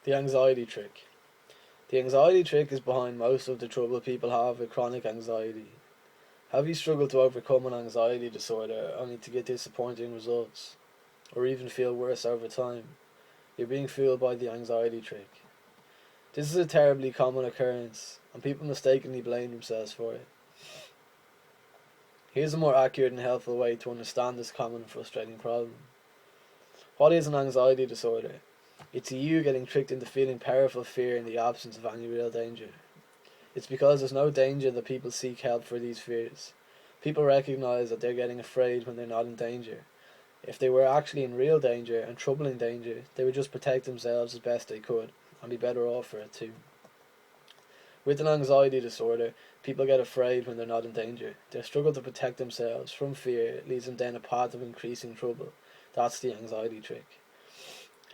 The anxiety trick. The anxiety trick is behind most of the trouble people have with chronic anxiety. Have you struggled to overcome an anxiety disorder only to get disappointing results, or even feel worse over time? You're being fooled by the anxiety trick. This is a terribly common occurrence, and people mistakenly blame themselves for it. Here's a more accurate and helpful way to understand this common and frustrating problem. What is an anxiety disorder? It's you getting tricked into feeling powerful fear in the absence of any real danger. It's because there's no danger that people seek help for these fears. People recognise that they're getting afraid when they're not in danger. If they were actually in real danger and troubling danger, they would just protect themselves as best they could, and be better off for it too. With an anxiety disorder, people get afraid when they're not in danger. Their struggle to protect themselves from fear leads them down a path of increasing trouble. That's the anxiety trick.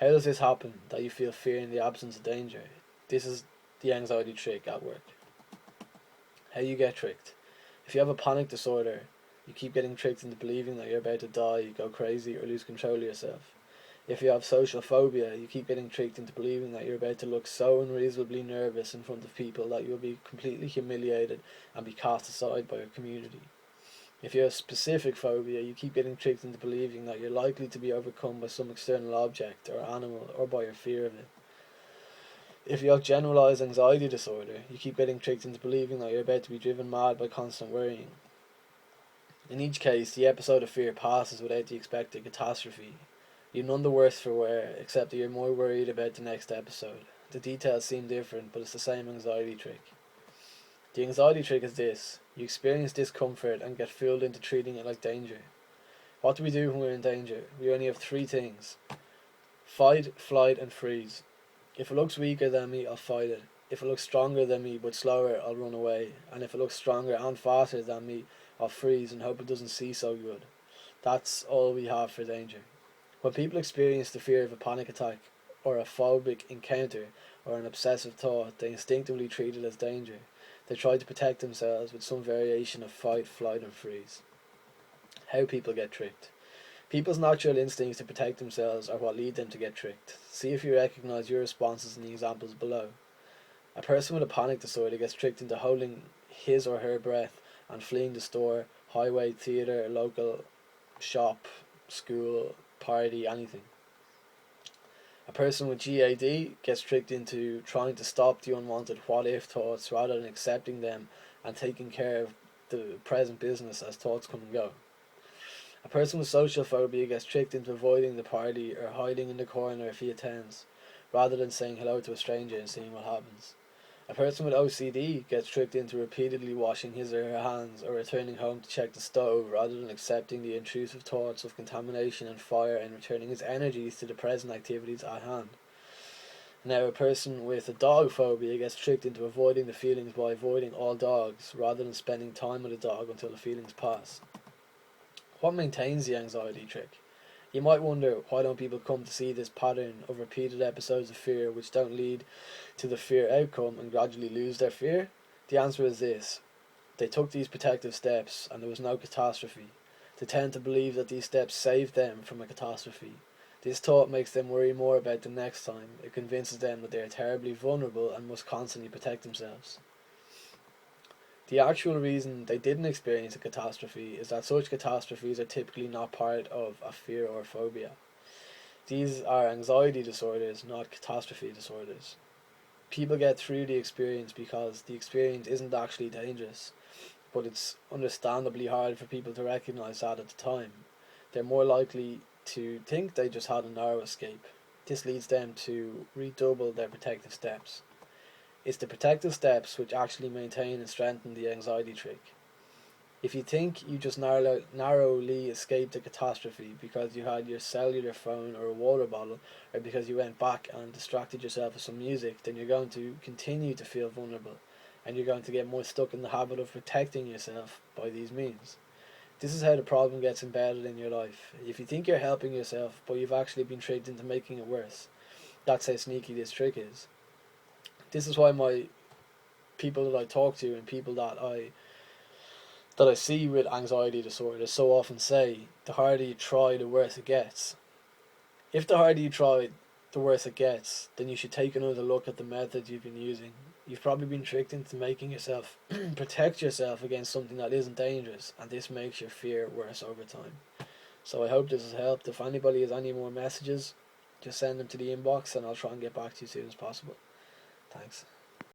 How does this happen, that you feel fear in the absence of danger? This is the anxiety trick at work. How you get tricked. If you have a panic disorder, you keep getting tricked into believing that you're about to die, go crazy, or lose control of yourself. If you have social phobia, you keep getting tricked into believing that you're about to look so unreasonably nervous in front of people that you'll be completely humiliated and be cast aside by your community. If you have specific phobia, you keep getting tricked into believing that you're likely to be overcome by some external object or animal, or by your fear of it. If you have generalized anxiety disorder, you keep getting tricked into believing that you're about to be driven mad by constant worrying. In each case, the episode of fear passes without the expected catastrophe. You're none the worse for wear, except that you're more worried about the next episode. The details seem different, but it's the same anxiety trick. The anxiety trick is this: you experience discomfort and get fooled into treating it like danger. What do we do when we're in danger? We only have three things: fight, flight, and freeze. If it looks weaker than me, I'll fight it. If it looks stronger than me but slower, I'll run away. And if it looks stronger and faster than me, I'll freeze and hope it doesn't see so good. That's all we have for danger. When people experience the fear of a panic attack, or a phobic encounter, or an obsessive thought, they instinctively treat it as danger. They try to protect themselves with some variation of fight, flight, and freeze. How people get tricked. People's natural instincts to protect themselves are what lead them to get tricked. See if you recognise your responses in the examples below. A person with a panic disorder gets tricked into holding his or her breath and fleeing the store, highway, theatre, local shop, school, party, anything. A person with GAD gets tricked into trying to stop the unwanted what-if thoughts rather than accepting them and taking care of the present business as thoughts come and go. A person with social phobia gets tricked into avoiding the party or hiding in the corner if he attends, rather than saying hello to a stranger and seeing what happens. A person with OCD gets tricked into repeatedly washing his or her hands or returning home to check the stove rather than accepting the intrusive thoughts of contamination and fire and returning his energies to the present activities at hand. Now, a person with a dog phobia gets tricked into avoiding the feelings by avoiding all dogs rather than spending time with a dog until the feelings pass. What maintains the anxiety trick? You might wonder, why don't people come to see this pattern of repeated episodes of fear which don't lead to the fear outcome and gradually lose their fear? The answer is this: they took these protective steps and there was no catastrophe. They tend to believe that these steps saved them from a catastrophe. This thought makes them worry more about the next time. It convinces them that they are terribly vulnerable and must constantly protect themselves. The actual reason they didn't experience a catastrophe is that such catastrophes are typically not part of a fear or phobia. These are anxiety disorders, not catastrophe disorders. People get through the experience because the experience isn't actually dangerous, but it's understandably hard for people to recognise that at the time. They're more likely to think they just had a narrow escape. This leads them to redouble their protective steps. It's the protective steps which actually maintain and strengthen the anxiety trick. If you think you just narrowly escaped a catastrophe because you had your cellular phone or a water bottle, or because you went back and distracted yourself with some music, then you're going to continue to feel vulnerable, and you're going to get more stuck in the habit of protecting yourself by these means. This is how the problem gets embedded in your life. If you think you're helping yourself, but you've actually been tricked into making it worse, that's how sneaky this trick is. This is why my people that I talk to and people that I see with anxiety disorders so often say, the harder you try, the worse it gets. If the harder you try, the the worse it gets, then you should take another look at the method you've been using. You've probably been tricked into making yourself protect yourself against something that isn't dangerous, and this makes your fear worse over time. So I hope this has helped. If anybody has any more messages, just send them to the inbox and I'll try and get back to you as soon as possible. Thanks.